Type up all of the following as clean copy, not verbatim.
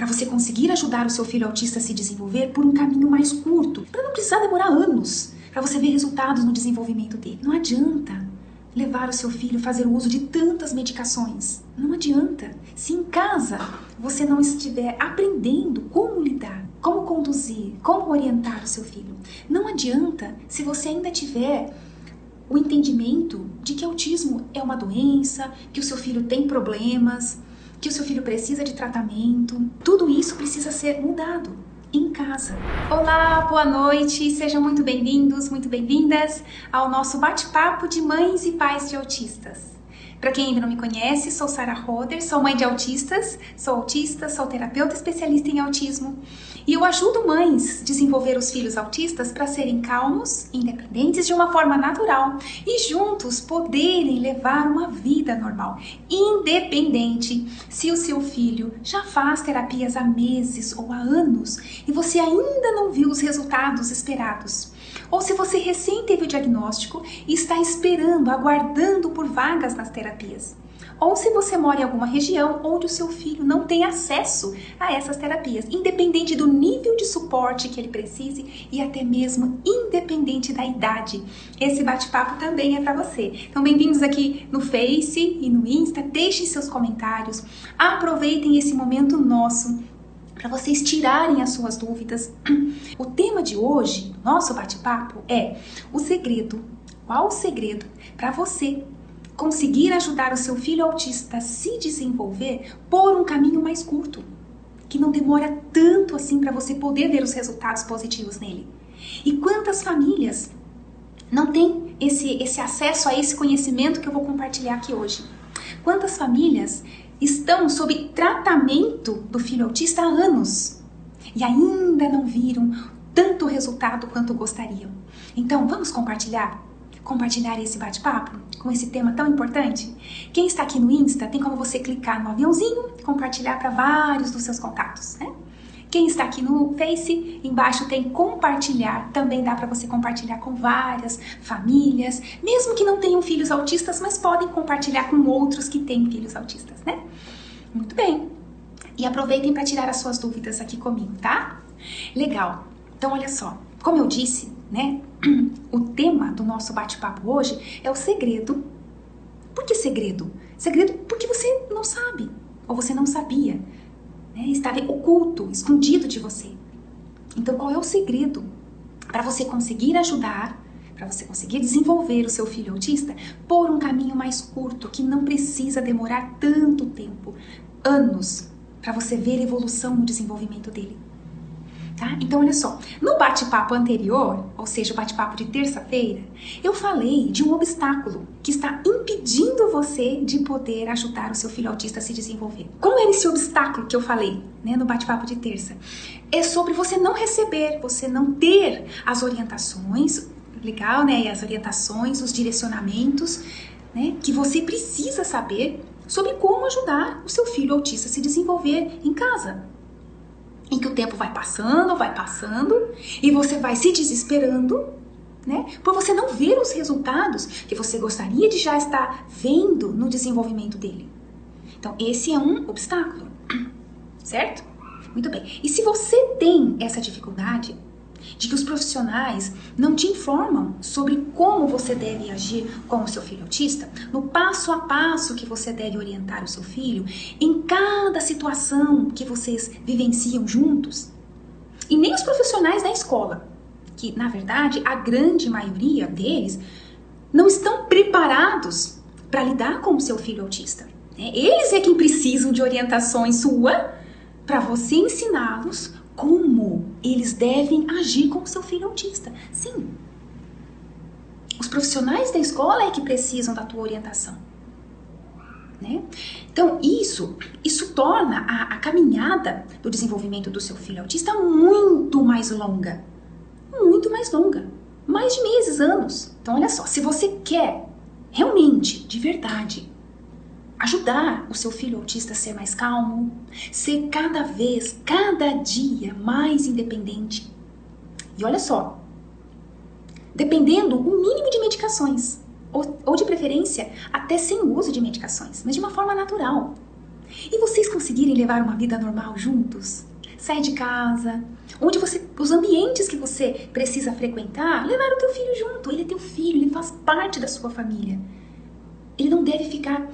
para você conseguir ajudar o seu filho autista a se desenvolver por um caminho mais curto, para não precisar demorar anos, para você ver resultados no desenvolvimento dele. Não adianta levar o seu filho a fazer o uso de tantas medicações. Não adianta. Se em casa você não estiver aprendendo como lidar, como conduzir, como orientar o seu filho. Não adianta se você ainda tiver o entendimento de que autismo é uma doença, que o seu filho tem problemas, que o seu filho precisa de tratamento. Tudo isso precisa ser mudado em casa. Olá, boa noite, sejam muito bem-vindos, muito bem-vindas ao nosso bate-papo de mães e pais de autistas. Para quem ainda não me conhece, sou Sara Roder, sou mãe de autistas, sou autista, sou terapeuta especialista em autismo e eu ajudo mães a desenvolver os filhos autistas para serem calmos, independentes de uma forma natural e juntos poderem levar uma vida normal, independente se o seu filho já faz terapias há meses ou há anos e você ainda não viu os resultados esperados. Ou se você recém teve o diagnóstico e está esperando, aguardando por vagas nas terapias. Ou se você mora em alguma região onde o seu filho não tem acesso a essas terapias, independente do nível de suporte que ele precise e até mesmo independente da idade. Esse bate-papo também é para você. Então, bem-vindos aqui no Face e no Insta, deixem seus comentários, aproveitem esse momento nosso para vocês tirarem as suas dúvidas. O tema de hoje, nosso bate-papo, é o segredo. Qual o segredo para você conseguir ajudar o seu filho autista a se desenvolver por um caminho mais curto, que não demora tanto assim para você poder ver os resultados positivos nele? E quantas famílias não têm esse acesso a esse conhecimento que eu vou compartilhar aqui hoje? Quantas famílias estão sob tratamento do filho autista há anos e ainda não viram tanto resultado quanto gostariam? Então, vamos compartilhar esse bate-papo com esse tema tão importante? Quem está aqui no Insta, tem como você clicar no aviãozinho e compartilhar para vários dos seus contatos, né? Quem está aqui no Face, embaixo tem compartilhar, também dá para você compartilhar com várias famílias, mesmo que não tenham filhos autistas, mas podem compartilhar com outros que têm filhos autistas, né? Muito bem. E aproveitem para tirar as suas dúvidas aqui comigo, tá? Legal. Então, olha só, como eu disse, né? O tema do nosso bate-papo hoje é o segredo. Por que segredo? Segredo porque você não sabe, ou você não sabia. Estava oculto, escondido de você. Então, qual é o segredo para você conseguir ajudar, para você conseguir desenvolver o seu filho autista por um caminho mais curto, que não precisa demorar tanto tempo, anos, para você ver a evolução no desenvolvimento dele? Tá? Então, olha só, no bate-papo anterior, ou seja, o bate-papo de terça-feira, eu falei de um obstáculo que está impedindo você de poder ajudar o seu filho autista a se desenvolver. Como era esse obstáculo que eu falei, né, no bate-papo de terça? É sobre você não receber, você não ter as orientações, legal, né? As orientações, os direcionamentos, né, que você precisa saber sobre como ajudar o seu filho autista a se desenvolver em casa. Em que o tempo vai passando, e você vai se desesperando, né? Por você não ver os resultados que você gostaria de já estar vendo no desenvolvimento dele. Então, esse é um obstáculo, certo? Muito bem. E se você tem essa dificuldade de que os profissionais não te informam sobre como você deve agir com o seu filho autista, no passo a passo que você deve orientar o seu filho, em cada situação que vocês vivenciam juntos, e nem os profissionais da escola, que na verdade a grande maioria deles não estão preparados para lidar com o seu filho autista. Eles é quem precisam de orientações sua para você ensiná-los como eles devem agir com o seu filho autista. Sim, os profissionais da escola é que precisam da tua orientação, né? Então, isso torna a caminhada do desenvolvimento do seu filho autista muito mais longa. Mais de meses, anos. Então, olha só, se você quer realmente, de verdade, ajudar o seu filho autista a ser mais calmo, ser cada dia mais independente. E olha só, dependendo o mínimo de medicações, ou de preferência até sem uso de medicações, mas de uma forma natural. E vocês conseguirem levar uma vida normal juntos? Sair de casa, onde os ambientes que você precisa frequentar, levar o teu filho junto. Ele é teu filho, ele faz parte da sua família. Ele não deve ficar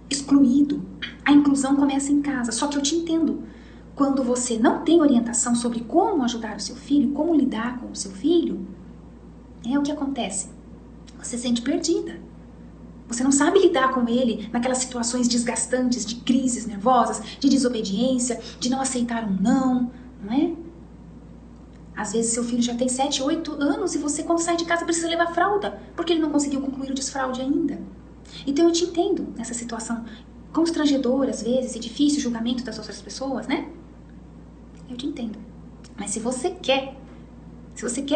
excluído. A inclusão começa em casa. Só que eu te entendo. Quando você não tem orientação sobre como ajudar o seu filho, como lidar com o seu filho, o que acontece? Você se sente perdida. Você não sabe lidar com ele naquelas situações desgastantes, de crises nervosas, de desobediência, de não aceitar um não é? Às vezes seu filho já tem 7, 8 anos e você, quando sai de casa, precisa levar fralda, porque ele não conseguiu concluir o desfraude ainda. Então eu te entendo nessa situação constrangedora, às vezes, e difícil, o julgamento das outras pessoas, né? Eu te entendo. Mas se você quer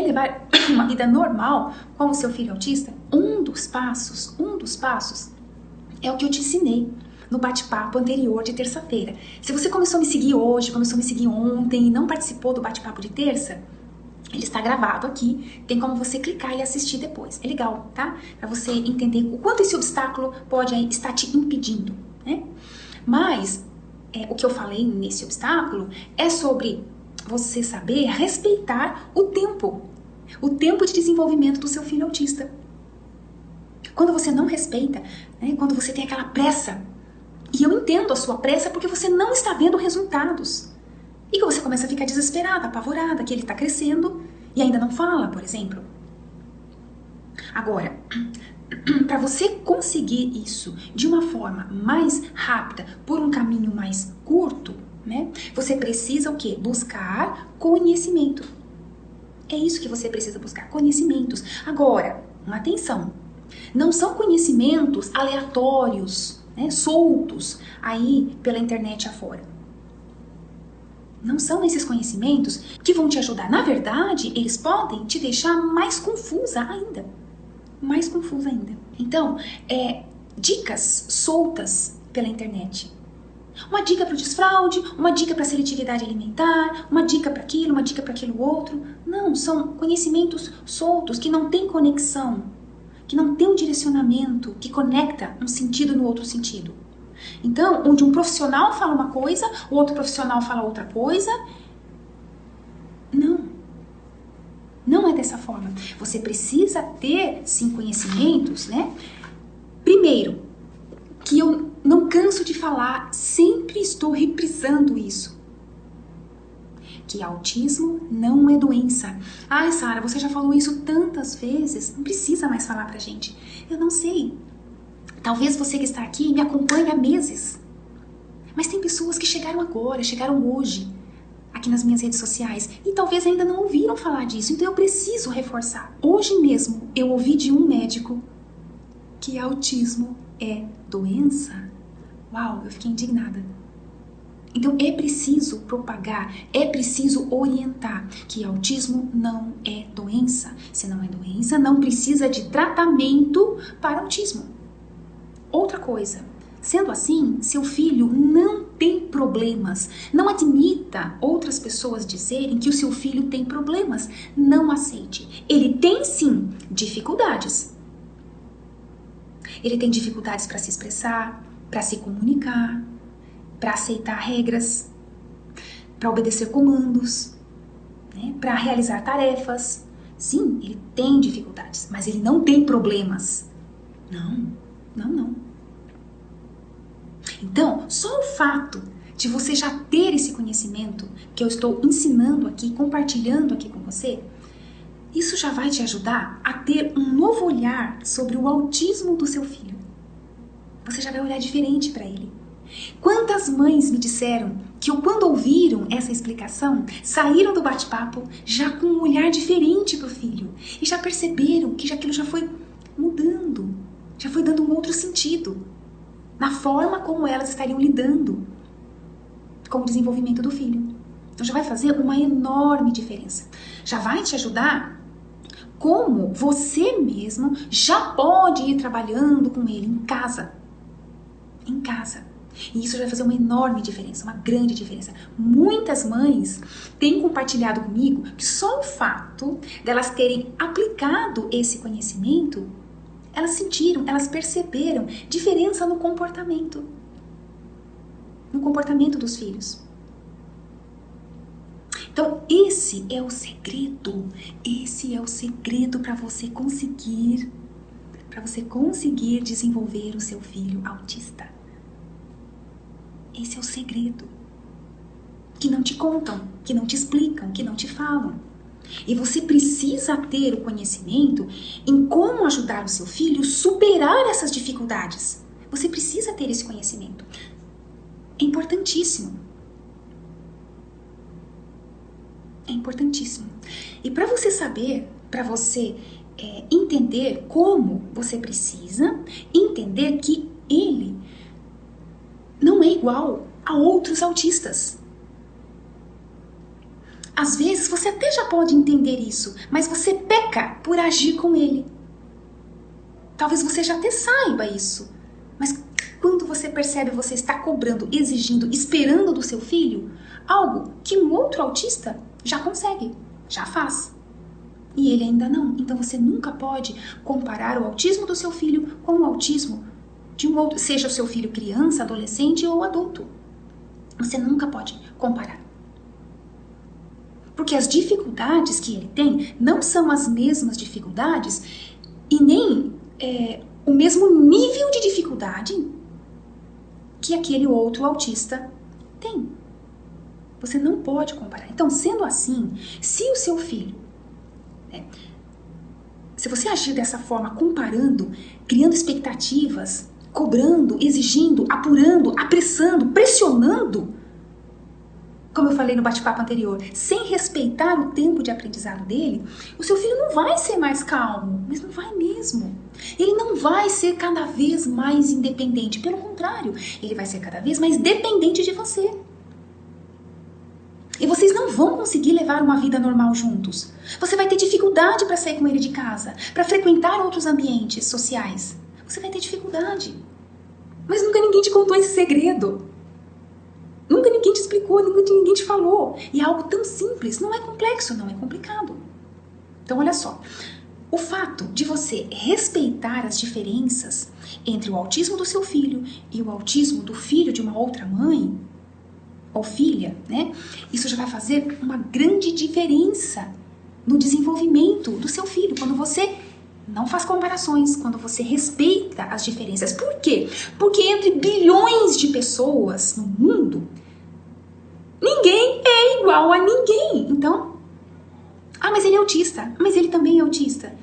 levar uma vida normal com o seu filho autista, um dos passos é o que eu te ensinei no bate-papo anterior de terça-feira. Se você começou a me seguir hoje, começou a me seguir ontem e não participou do bate-papo de terça, ele está gravado aqui, tem como você clicar e assistir depois. É legal, tá? Para você entender o quanto esse obstáculo pode estar te impedindo, né? Mas o que eu falei nesse obstáculo é sobre você saber respeitar o tempo de desenvolvimento do seu filho autista. Quando você não respeita, quando você tem aquela pressa, e eu entendo a sua pressa porque você não está vendo resultados, e que você começa a ficar desesperada, apavorada, que ele está crescendo e ainda não fala, por exemplo. Agora, para você conseguir isso de uma forma mais rápida, por um caminho mais curto, você precisa o quê? Buscar conhecimento. É isso que você precisa buscar, conhecimentos. Agora, atenção, não são conhecimentos aleatórios, soltos aí pela internet afora. Não são esses conhecimentos que vão te ajudar. Na verdade, eles podem te deixar mais confusa ainda. Mais confusa ainda. Então, dicas soltas pela internet. Uma dica para o desfraude, uma dica para a seletividade alimentar, uma dica para aquilo, uma dica para aquilo outro. Não, são conhecimentos soltos que não têm conexão, que não tem um direcionamento que conecta um sentido no outro sentido. Então, onde um profissional fala uma coisa, o outro profissional fala outra coisa. Não é dessa forma. Você precisa ter, sim, conhecimentos, Primeiro, que eu não canso de falar, sempre estou reprisando isso. Que autismo não é doença. Ai, Sara, você já falou isso tantas vezes, não precisa mais falar pra gente. Eu não sei. Talvez você que está aqui me acompanhe há meses. Mas tem pessoas que chegaram agora, chegaram hoje, aqui nas minhas redes sociais, e talvez ainda não ouviram falar disso, então eu preciso reforçar. Hoje mesmo eu ouvi de um médico que autismo é doença. Uau, eu fiquei indignada. Então é preciso propagar, é preciso orientar que autismo não é doença. Se não é doença, não precisa de tratamento para autismo. Outra coisa, sendo assim, seu filho não tem problemas. Não admita outras pessoas dizerem que o seu filho tem problemas. Não aceite. Ele tem sim dificuldades. Ele tem dificuldades para se expressar, para se comunicar, para aceitar regras, para obedecer comandos, para realizar tarefas. Sim, ele tem dificuldades, mas ele não tem problemas. Não. Então, só o fato de você já ter esse conhecimento que eu estou ensinando aqui, compartilhando aqui com você, isso já vai te ajudar a ter um novo olhar sobre o autismo do seu filho. Você já vai olhar diferente para ele. Quantas mães me disseram que quando ouviram essa explicação, saíram do bate-papo já com um olhar diferente para o filho e já perceberam que aquilo já foi mudando, já foi dando um outro sentido na forma como elas estariam lidando com o desenvolvimento do filho. Então já vai fazer uma enorme diferença. Já vai te ajudar como você mesmo já pode ir trabalhando com ele em casa. Em casa. E isso vai fazer uma enorme diferença, uma grande diferença. Muitas mães têm compartilhado comigo que só o fato delas terem aplicado esse conhecimento, elas sentiram, elas perceberam diferença no comportamento. no comportamento dos filhos. Então, esse é o segredo para você conseguir desenvolver o seu filho autista. Esse é o segredo. Que não te contam, que não te explicam, que não te falam. E você precisa ter o conhecimento em como ajudar o seu filho a superar essas dificuldades. Você precisa ter esse conhecimento. É importantíssimo. É importantíssimo. E para você saber, para você entender como você precisa, entender que ele não é igual a outros autistas. Às vezes você até já pode entender isso, mas você peca por agir com ele. Talvez você já até saiba isso, mas quando você percebe, você está cobrando, exigindo, esperando do seu filho algo que um outro autista já consegue, já faz. E ele ainda não. Então você nunca pode comparar o autismo do seu filho com o autismo de um outro, seja o seu filho criança, adolescente ou adulto. Você nunca pode comparar. Porque as dificuldades que ele tem não são as mesmas dificuldades e nem o mesmo nível de dificuldade que aquele outro autista tem. Você não pode comparar. Então, sendo assim, se o seu filho, se você agir dessa forma, comparando, criando expectativas, cobrando, exigindo, apurando, apressando, pressionando, como eu falei no bate-papo anterior, sem respeitar o tempo de aprendizado dele, o seu filho não vai ser mais calmo, mas não vai mesmo. Ele não vai ser cada vez mais independente, pelo contrário, ele vai ser cada vez mais dependente de você. E vocês não vão conseguir levar uma vida normal juntos. Você vai ter dificuldade para sair com ele de casa, para frequentar outros ambientes sociais. Você vai ter dificuldade. Mas nunca ninguém te contou esse segredo. Nunca ninguém te explicou, nunca ninguém te falou. E é algo tão simples, não é complexo, não é complicado. Então olha só, o fato de você respeitar as diferenças entre o autismo do seu filho e o autismo do filho de uma outra mãe ou filha, né? Isso já vai fazer uma grande diferença no desenvolvimento do seu filho, quando você não faz comparações, quando você respeita as diferenças. Por quê? Porque entre bilhões de pessoas no mundo, ninguém é igual a ninguém. Então, mas ele é autista, mas ele também é autista.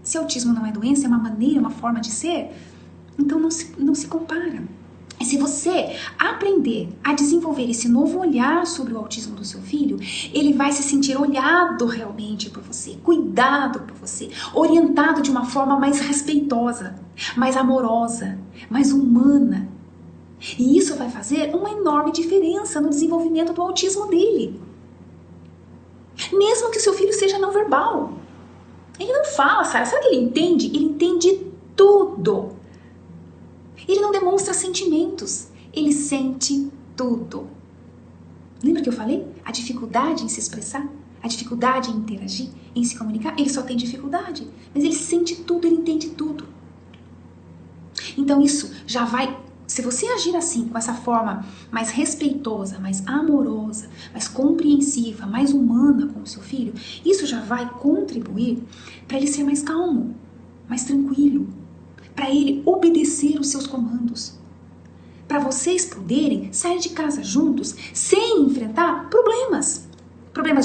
Se autismo não é doença, é uma maneira, uma forma de ser, então não se compara. E se você aprender a desenvolver esse novo olhar sobre o autismo do seu filho, ele vai se sentir olhado realmente por você, cuidado por você, orientado de uma forma mais respeitosa, mais amorosa, mais humana. E isso vai fazer uma enorme diferença no desenvolvimento do autismo dele. Mesmo que o seu filho seja não verbal. Ele não fala, sabe o que ele entende? Ele entende tudo. Ele não demonstra sentimentos, ele sente tudo. Lembra que eu falei? A dificuldade em se expressar, a dificuldade em interagir, em se comunicar, ele só tem dificuldade, mas ele sente tudo, ele entende tudo. Então isso já vai, se você agir assim, com essa forma mais respeitosa, mais amorosa, mais compreensiva, mais humana com o seu filho, isso já vai contribuir para ele ser mais calmo, mais tranquilo, para ele obedecer os seus comandos, para vocês poderem sair de casa juntos sem enfrentar problemas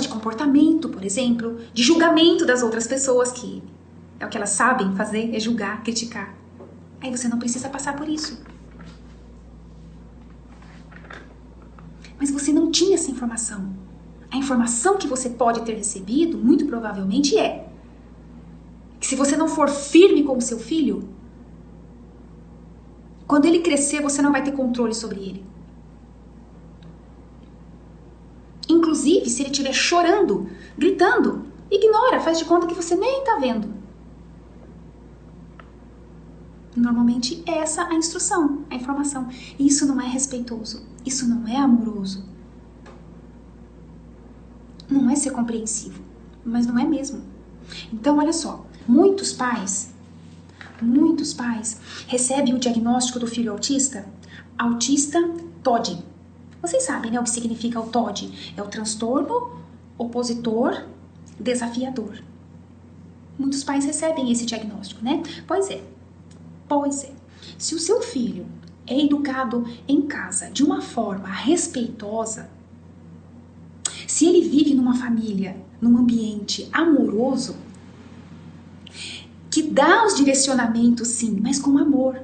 de comportamento, por exemplo, de julgamento das outras pessoas, que é o que elas sabem fazer, é julgar, criticar. Aí você não precisa passar por isso. Mas você não tinha essa informação. A informação que você pode ter recebido, muito provavelmente, é que se você não for firme com o seu filho, quando ele crescer, você não vai ter controle sobre ele. Inclusive, se ele estiver chorando, gritando, ignora, faz de conta que você nem está vendo. Normalmente é essa a instrução, a informação. E isso não é respeitoso, isso não é amoroso. Não é ser compreensivo, mas não é mesmo. Então, olha só, muitos pais recebem o diagnóstico do filho autista autista TOD. Vocês sabem, né, o que significa o TOD? É o transtorno opositor desafiador. Muitos pais recebem esse diagnóstico, né? Pois é. Se o seu filho é educado em casa de uma forma respeitosa, se ele vive numa família, num ambiente amoroso, que dá os direcionamentos sim, mas com amor,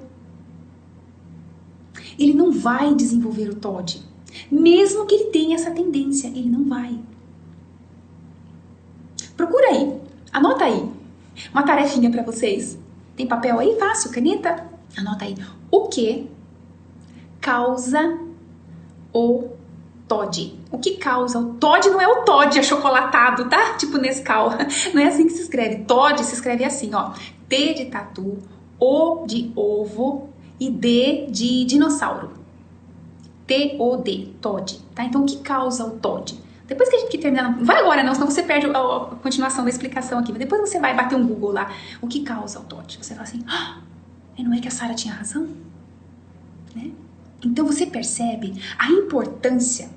ele não vai desenvolver o TOD. Mesmo que ele tenha essa tendência, ele não vai. Procura aí, anota aí, uma tarefinha para vocês. Tem papel aí? Fácil, caneta? Anota aí. O que causa o TOD? O que causa o TOD não é o Todd achocolatado, tá? Tipo Nescau. Não é assim que se escreve. TOD se escreve assim, ó. T de tatu, O de ovo e D de dinossauro. T-O-D, TOD, tá? Então, o que causa o TOD? Depois que a gente terminar, não vai agora não, senão você perde a continuação da explicação aqui. Mas depois você vai bater um Google lá. O que causa o TOD? Você fala assim, não é que a Sara tinha razão? Né? Então você percebe a importância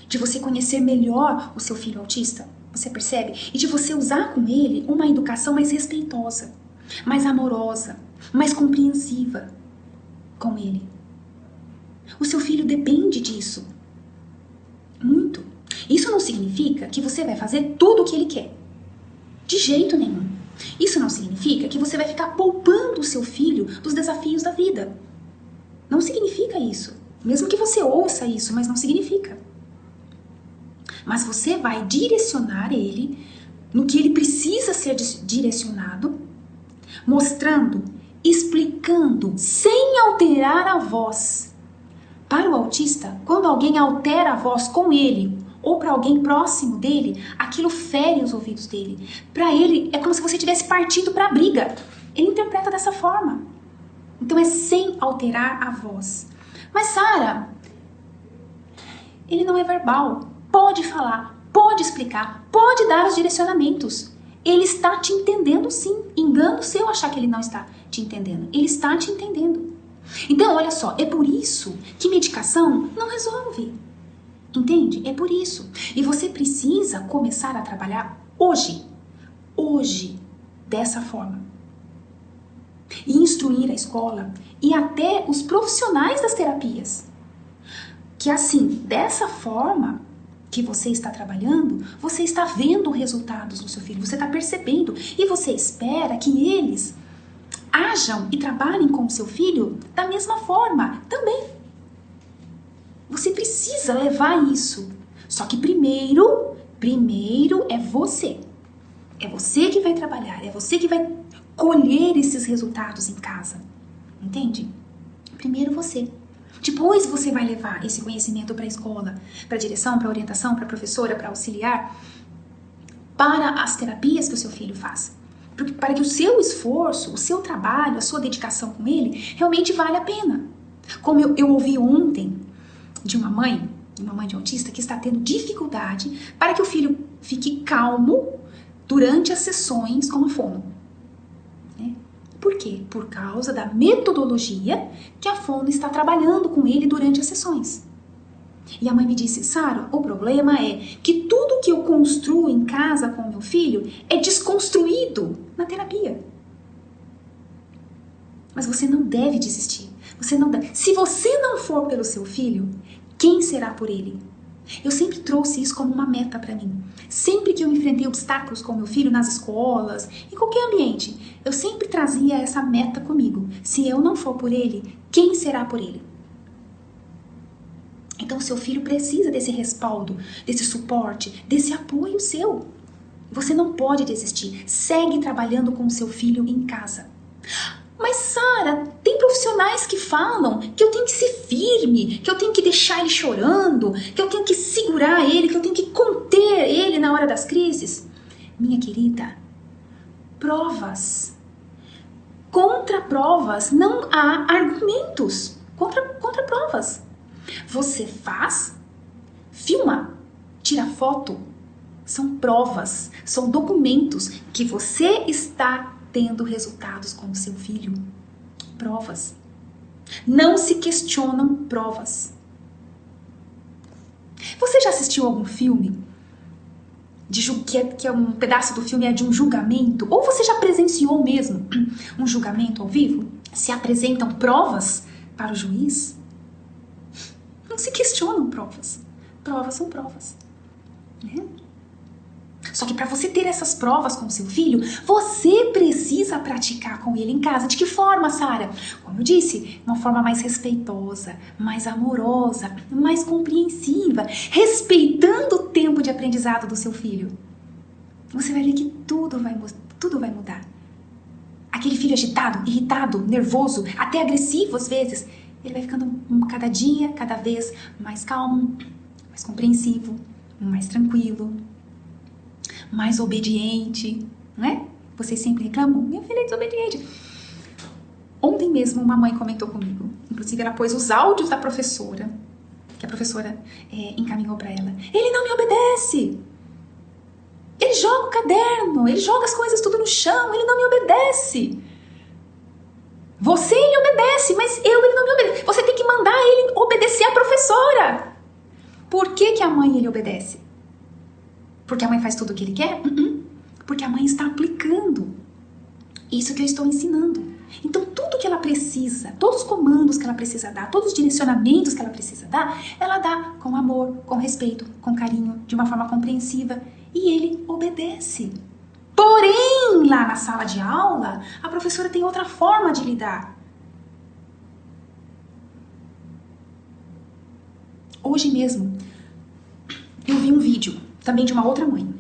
de você conhecer melhor o seu filho autista? Você percebe? E de você usar com ele uma educação mais respeitosa, mais amorosa, mais compreensiva com ele. O seu filho depende disso. Muito. Isso não significa que você vai fazer tudo o que ele quer. De jeito nenhum. Isso não significa que você vai ficar poupando o seu filho dos desafios da vida. Não significa isso. Mesmo que você ouça isso, mas não significa. Mas você vai direcionar ele no que ele precisa ser direcionado, mostrando, explicando, sem alterar a voz. Para o autista, quando alguém altera a voz com ele ou para alguém próximo dele, aquilo fere os ouvidos dele. Para ele, é como se você estivesse partindo para a briga. Ele interpreta dessa forma. Então é sem alterar a voz. Mas Sara, ele não é verbal. Pode falar, pode explicar, pode dar os direcionamentos. Ele está te entendendo sim. Engano seu achar que ele não está te entendendo. Ele está te entendendo. Então, olha só, é por isso que medicação não resolve. Entende? É por isso. E você precisa começar a trabalhar hoje, dessa forma. E instruir a escola e até os profissionais das terapias. Que assim, dessa forma que você está trabalhando, você está vendo resultados no seu filho, você está percebendo e você espera que eles ajam e trabalhem com o seu filho da mesma forma também. Você precisa levar isso. Só que primeiro é você. É você que vai trabalhar, é você que vai colher esses resultados em casa. Entende? Primeiro você. Depois você vai levar esse conhecimento para a escola, para a direção, para a orientação, para a professora, para auxiliar, para as terapias que o seu filho faz. Para que o seu esforço, o seu trabalho, a sua dedicação com ele realmente vale a pena. Como eu ouvi ontem de uma mãe de autista que está tendo dificuldade para que o filho fique calmo durante as sessões com a fono. Por quê? Por causa da metodologia que a fono está trabalhando com ele durante as sessões. E a mãe me disse, Sara, o problema é que tudo que eu construo em casa com meu filho é desconstruído na terapia. Mas você não deve desistir. Se você não for pelo seu filho, quem será por ele? Eu sempre trouxe isso como uma meta para mim. Sempre que eu enfrentei obstáculos com meu filho nas escolas, em qualquer ambiente, eu sempre trazia essa meta comigo. Se eu não for por ele, quem será por ele? Então, seu filho precisa desse respaldo, desse suporte, desse apoio seu. Você não pode desistir. Segue trabalhando com o seu filho em casa. Mas, Sara, tem profissionais que falam que eu tenho que ser firme, que eu tenho que deixar ele chorando, que eu tenho que segurar ele, que eu tenho que conter ele na hora das crises. Minha querida, provas. Contra provas não há argumentos. Contra provas. Você faz, filma, tira foto. São provas, são documentos que você está tendo resultados com o seu filho. Provas. Não se questionam provas. Você já assistiu algum filme que é um pedaço do filme é de um julgamento? Ou você já presenciou mesmo um julgamento ao vivo? Se apresentam provas para o juiz? Não se questionam provas. Provas são provas, né? Só que para você ter essas provas com seu filho, você precisa praticar com ele em casa. De que forma, Sara? Como eu disse, uma forma mais respeitosa, mais amorosa, mais compreensiva, respeitando o tempo de aprendizado do seu filho. Você vai ver que tudo vai mudar. Aquele filho agitado, irritado, nervoso, até agressivo às vezes, ele vai ficando cada dia, cada vez mais calmo, mais compreensivo, mais tranquilo, mais obediente, não é? Vocês sempre reclamam, minha filha é desobediente. Ontem mesmo uma mãe comentou comigo, inclusive ela pôs os áudios da professora, que a professora encaminhou para ela. Ele não me obedece. Ele joga o caderno, ele joga as coisas tudo no chão, ele não me obedece. Você, ele obedece, mas ele não me obedece. Você tem que mandar ele obedecer a professora. Por que a mãe ele obedece? Porque a mãe faz tudo o que ele quer? Porque a mãe está aplicando isso que eu estou ensinando. Então, tudo que ela precisa, todos os comandos que ela precisa dar, todos os direcionamentos que ela precisa dar, ela dá com amor, com respeito, com carinho, de uma forma compreensiva. E ele obedece. Porém, lá na sala de aula, a professora tem outra forma de lidar. Hoje mesmo, eu vi um vídeo também de uma outra mãe,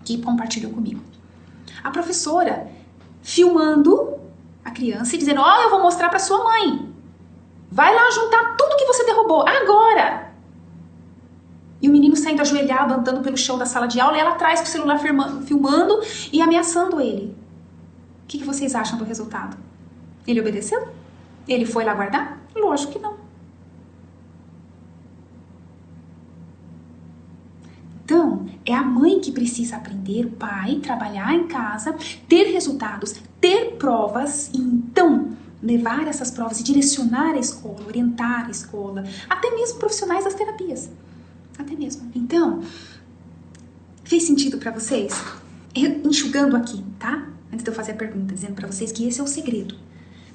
que compartilhou comigo. A professora filmando a criança e dizendo, eu vou mostrar para sua mãe. Vai lá juntar tudo que você derrubou, agora! E o menino saindo ajoelhado, andando pelo chão da sala de aula, e ela atrás com o celular filmando e ameaçando ele. O que vocês acham do resultado? Ele obedeceu? Ele foi lá guardar? Lógico que não. Então, é a mãe que precisa aprender, o pai, trabalhar em casa, ter resultados, ter provas e então levar essas provas e direcionar a escola, orientar a escola, até mesmo profissionais das terapias. Até mesmo. Então, fez sentido para vocês? Enxugando aqui, tá? Antes de eu fazer a pergunta, dizendo para vocês que esse é o segredo.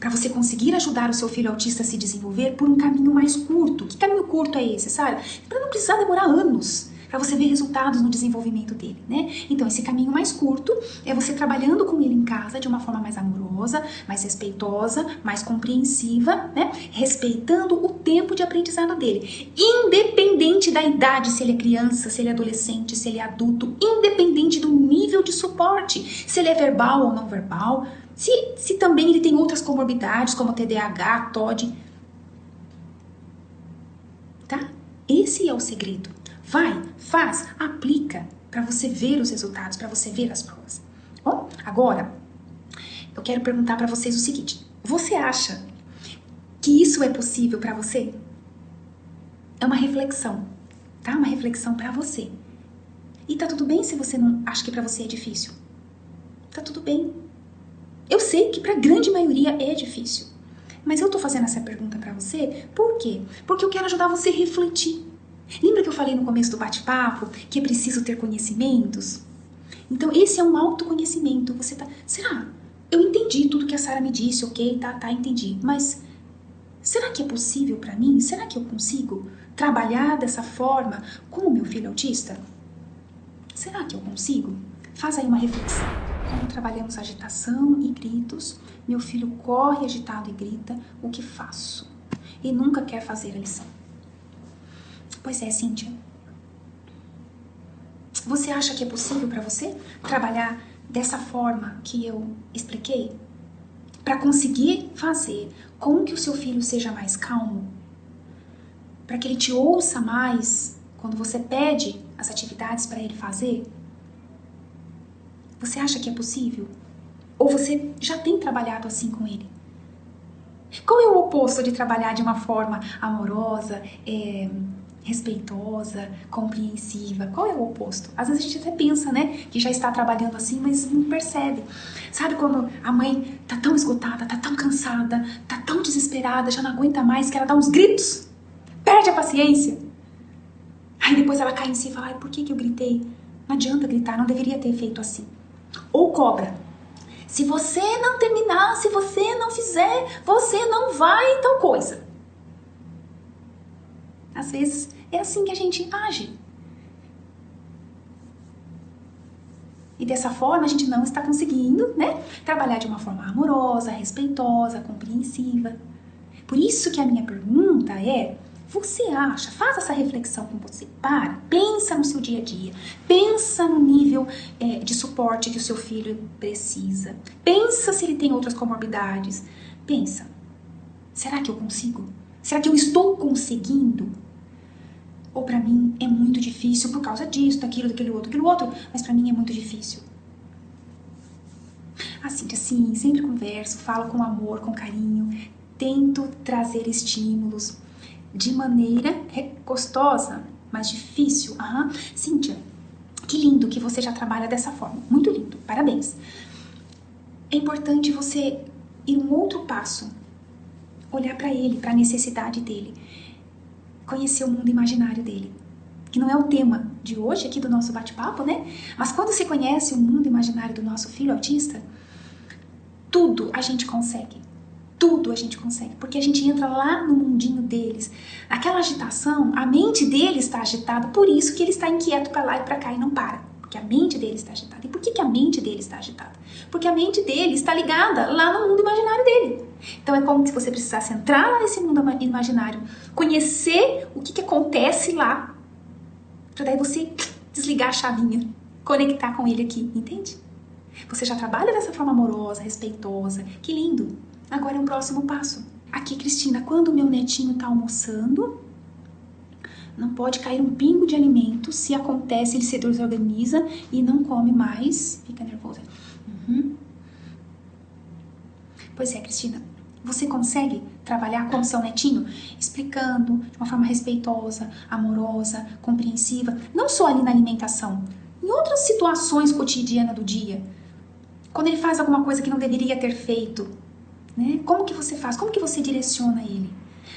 Para você conseguir ajudar o seu filho autista a se desenvolver por um caminho mais curto. Que caminho curto é esse, Sara? Para não precisar demorar anos. Para você ver resultados no desenvolvimento dele, né? Então, esse caminho mais curto é você trabalhando com ele em casa de uma forma mais amorosa, mais respeitosa, mais compreensiva, né? Respeitando o tempo de aprendizado dele. Independente da idade, se ele é criança, se ele é adolescente, se ele é adulto, independente do nível de suporte, se ele é verbal ou não verbal, se também ele tem outras comorbidades, como TDAH, TOD. Tá? Esse é o segredo. Vai, faz, aplica para você ver os resultados, para você ver as provas. Bom, agora eu quero perguntar para vocês o seguinte: você acha que isso é possível para você? É uma reflexão, tá? Uma reflexão para você. E tá tudo bem se você não acha que para você é difícil. Tá tudo bem. Eu sei que para a grande maioria é difícil. Mas eu tô fazendo essa pergunta para você, por quê? Porque eu quero ajudar você a refletir. Lembra que eu falei no começo do bate-papo que é preciso ter conhecimentos? Então, esse é um autoconhecimento. Você tá... Será? Eu entendi tudo que a Sara me disse, ok? Tá, entendi. Mas será que é possível para mim? Será que eu consigo trabalhar dessa forma com o meu filho autista? Será que eu consigo? Faz aí uma reflexão. Quando trabalhamos agitação e gritos, meu filho corre agitado e grita, o que faço? E nunca quer fazer a lição. Pois é, Cíntia. Você acha que é possível para você trabalhar dessa forma que eu expliquei? Para conseguir fazer com que o seu filho seja mais calmo? Para que ele te ouça mais quando você pede as atividades para ele fazer? Você acha que é possível? Ou você já tem trabalhado assim com ele? Qual é o oposto de trabalhar de uma forma amorosa, respeitosa, compreensiva. Qual é o oposto? Às vezes a gente até pensa, né, que já está trabalhando assim, mas não percebe. Sabe quando a mãe tá tão esgotada, tá tão cansada, tá tão desesperada, já não aguenta mais, que ela dá uns gritos, perde a paciência. Aí depois ela cai em si e fala, ai, por que eu gritei? Não adianta gritar, não deveria ter feito assim. Ou cobra. Se você não terminar, se você não fizer, você não vai tal coisa. Às vezes é assim que a gente age. E dessa forma a gente não está conseguindo, né, trabalhar de uma forma amorosa, respeitosa, compreensiva. Por isso que a minha pergunta é, você acha, faz essa reflexão com você, pensa no seu dia a dia, pensa no nível de suporte que o seu filho precisa, pensa se ele tem outras comorbidades, pensa, será que eu consigo? Será que eu estou conseguindo? Ou pra mim é muito difícil por causa disso, daquilo, aquilo outro, mas pra mim é muito difícil. Assim, sempre converso, falo com amor, com carinho, tento trazer estímulos de maneira gostosa, mas difícil. Cíntia, que lindo que você já trabalha dessa forma, muito lindo, parabéns. É importante você ir um outro passo, olhar pra ele, pra necessidade dele, conhecer o mundo imaginário dele, que não é o tema de hoje aqui do nosso bate-papo, né? Mas quando se conhece o mundo imaginário do nosso filho autista, tudo a gente consegue. Tudo a gente consegue, porque a gente entra lá no mundinho deles. Aquela agitação, a mente dele está agitada, por isso que ele está inquieto para lá e para cá e não para. Porque a mente dele está agitada. E por que a mente dele está agitada? Porque a mente dele está ligada lá no mundo imaginário dele. Então é como se você precisasse entrar lá nesse mundo imaginário, conhecer o que acontece lá, para daí você desligar a chavinha, conectar com ele aqui, entende? Você já trabalha dessa forma amorosa, respeitosa, que lindo! Agora é um próximo passo. Aqui, Cristina, quando o meu netinho tá almoçando, não pode cair um pingo de alimento. Se acontece, ele se desorganiza e não come mais. Fica nervoso. Pois é, Cristina, você consegue trabalhar com o seu netinho explicando de uma forma respeitosa, amorosa, compreensiva, não só ali na alimentação, em outras situações cotidianas do dia. Quando ele faz alguma coisa que não deveria ter feito, né? Como que você faz? Como que você direciona ele?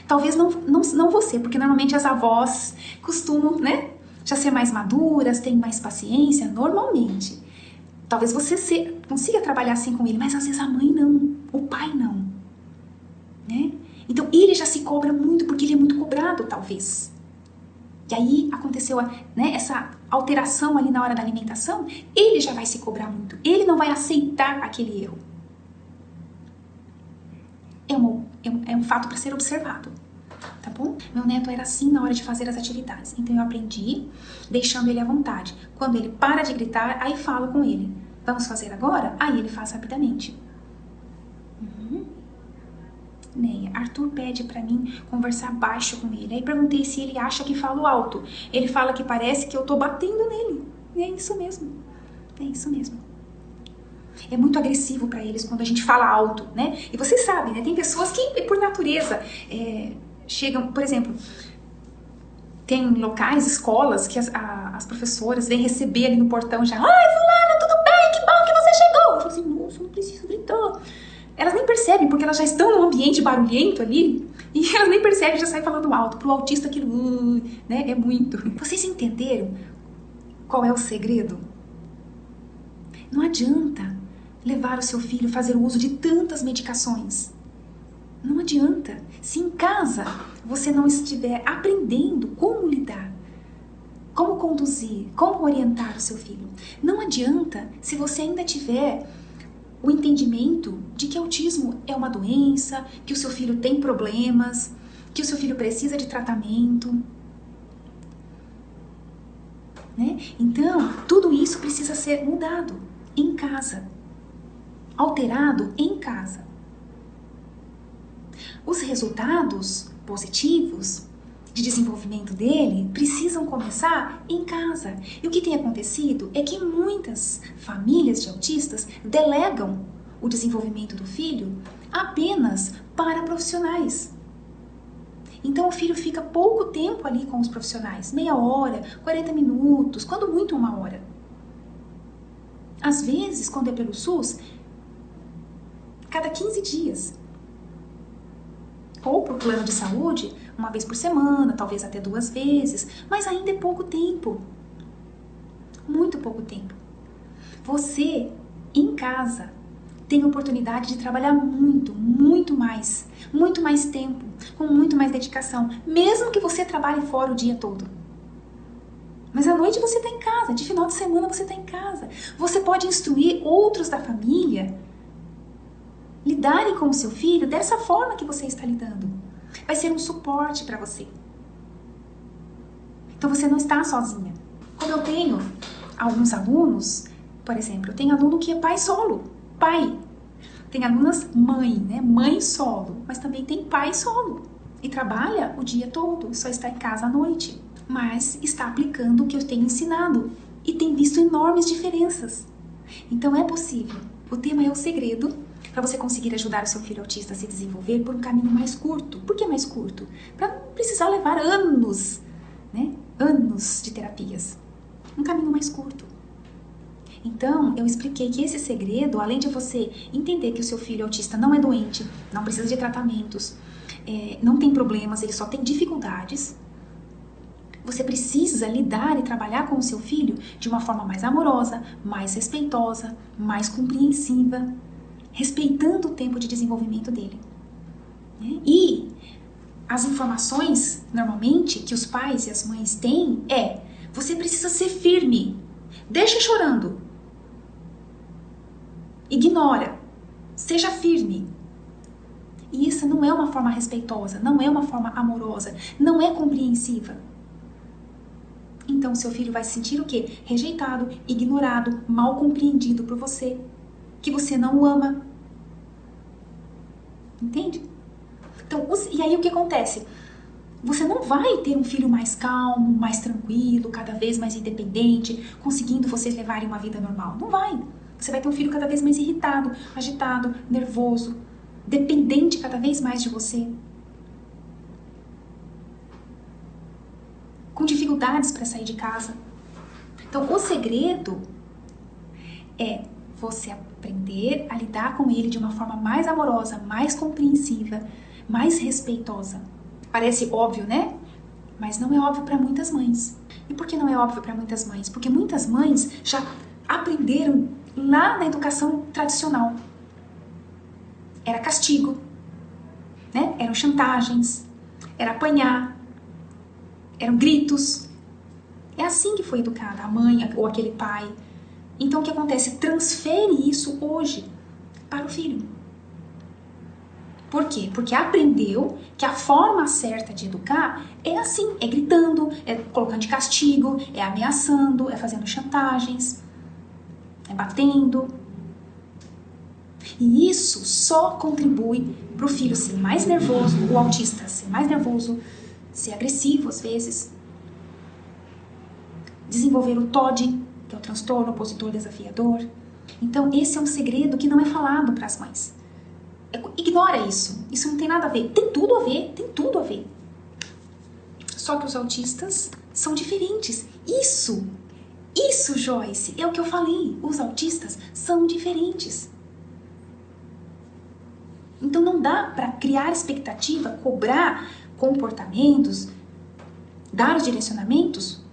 Talvez não você, porque normalmente as avós costumam, né, já ser mais maduras, têm mais paciência, normalmente. Talvez você consiga trabalhar assim com ele, mas às vezes a mãe não, o pai não, né? Então ele já se cobra muito porque ele é muito cobrado, talvez. E aí aconteceu, né, essa alteração ali na hora da alimentação, ele já vai se cobrar muito, ele não vai aceitar aquele erro. É um fato para ser observado, tá bom? Meu neto era assim na hora de fazer as atividades, então eu aprendi deixando ele à vontade. Quando ele para de gritar, aí falo com ele. Vamos fazer agora? Aí ele faz rapidamente. Neia, Arthur pede pra mim conversar baixo com ele. Aí perguntei se ele acha que falo alto. Ele fala que parece que eu tô batendo nele. E é isso mesmo. É isso mesmo. É muito agressivo pra eles quando a gente fala alto, né? E vocês sabem, né? Tem pessoas que, por natureza, chegam... Por exemplo, tem locais, escolas, que as professoras vêm receber ali no portão já. Ai, fulana, tudo bem? Que bom que você chegou. Eu falo assim, moço, não preciso gritar. Elas nem percebem, porque elas já estão num ambiente barulhento ali, e elas nem percebem, já saem falando alto. Pro autista aquilo, né, é muito. Vocês entenderam qual é o segredo? Não adianta levar o seu filho a fazer o uso de tantas medicações. Não adianta. Se em casa você não estiver aprendendo como lidar, como conduzir, como orientar o seu filho, não adianta se você ainda tiver o entendimento de que autismo é uma doença, que o seu filho tem problemas, que o seu filho precisa de tratamento, né? Então, tudo isso precisa ser mudado em casa, alterado em casa. Os resultados positivos de desenvolvimento dele precisam começar em casa. E o que tem acontecido é que muitas famílias de autistas delegam o desenvolvimento do filho apenas para profissionais. Então o filho fica pouco tempo ali com os profissionais, meia hora, 40 minutos, quando muito 1 hora. Às vezes, quando é pelo SUS, cada 15 dias. Ou por plano de saúde, 1 vez por semana, talvez até 2 vezes, mas ainda é pouco tempo. Muito pouco tempo. Você, em casa, tem oportunidade de trabalhar muito mais tempo, com muito mais dedicação, mesmo que você trabalhe fora o dia todo. Mas à noite você está em casa, de final de semana você está em casa. Você pode instruir outros da família lidarem com o seu filho dessa forma que você está lidando. Vai ser um suporte para você. Então você não está sozinha. Como eu tenho alguns alunos, por exemplo, eu tenho aluno que é pai solo, pai. Tem alunas mãe, né? Mãe solo, mas também tem pai solo. E trabalha o dia todo, só está em casa à noite. Mas está aplicando o que eu tenho ensinado e tem visto enormes diferenças. Então é possível. O tema é o segredo para você conseguir ajudar o seu filho autista a se desenvolver por um caminho mais curto. Por que mais curto? Para não precisar levar anos, né? Anos de terapias. Um caminho mais curto. Então, eu expliquei que esse segredo, além de você entender que o seu filho autista não é doente, não precisa de tratamentos, não tem problemas, ele só tem dificuldades, você precisa lidar e trabalhar com o seu filho de uma forma mais amorosa, mais respeitosa, mais compreensiva, respeitando o tempo de desenvolvimento dele. E as informações, normalmente, que os pais e as mães têm você precisa ser firme, deixa chorando, ignora, seja firme. E isso não é uma forma respeitosa, não é uma forma amorosa, não é compreensiva. Então, seu filho vai se sentir o quê? Rejeitado, ignorado, mal compreendido por você, que você não o ama. Entende? Então, e aí o que acontece? Você não vai ter um filho mais calmo, mais tranquilo, cada vez mais independente, conseguindo vocês levarem uma vida normal. Não vai. Você vai ter um filho cada vez mais irritado, agitado, nervoso, dependente cada vez mais de você. Com dificuldades para sair de casa. Então, o segredo é você aprender a lidar com ele de uma forma mais amorosa, mais compreensiva, mais respeitosa. Parece óbvio, né? Mas não é óbvio para muitas mães. E por que não é óbvio para muitas mães? Porque muitas mães já aprenderam lá na educação tradicional. Era castigo, né? Eram chantagens, era apanhar, eram gritos. É assim que foi educada a mãe ou aquele pai. Então o que acontece? Transfere isso hoje para o filho. Por quê? Porque aprendeu que a forma certa de educar é assim, é gritando, é colocando de castigo, é ameaçando, é fazendo chantagens, é batendo. E isso só contribui para o filho ser mais nervoso, o autista ser mais nervoso, ser agressivo às vezes, desenvolver o TOD, que é o transtorno opositor desafiador. Então esse é um segredo que não é falado para as mães. Ignora isso, isso não tem nada a ver. Tem tudo a ver, tem tudo a ver. Só que os autistas são diferentes. Isso, Joyce, é o que eu falei. Os autistas são diferentes. Então não dá para criar expectativa, cobrar comportamentos, dar os direcionamentos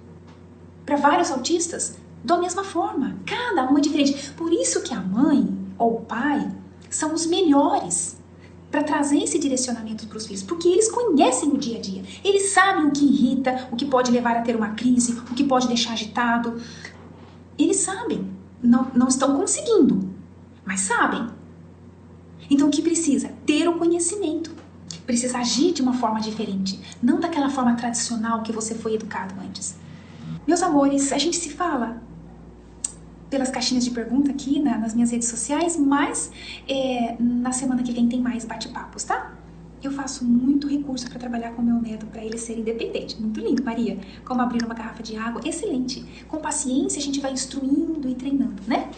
para vários autistas da mesma forma. Cada um é diferente. Por isso que a mãe ou o pai são os melhores para trazer esse direcionamento para os filhos, porque eles conhecem o dia a dia, eles sabem o que irrita, o que pode levar a ter uma crise, o que pode deixar agitado. Eles sabem, não estão conseguindo, mas sabem. Então o que precisa? Ter o conhecimento, precisa agir de uma forma diferente, não daquela forma tradicional que você foi educado antes. Meus amores, a gente se fala pelas caixinhas de pergunta aqui nas minhas redes sociais, mas na semana que vem tem mais bate-papos, tá? Eu faço muito recurso para trabalhar com meu neto, para ele ser independente. Muito lindo, Maria. Como abrir uma garrafa de água, excelente. Com paciência a gente vai instruindo e treinando, né?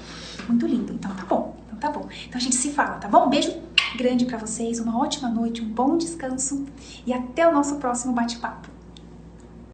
Muito lindo. Então tá bom. Então a gente se fala, tá bom? Beijo grande. grande para vocês, uma ótima noite, um bom descanso e até o nosso próximo bate-papo.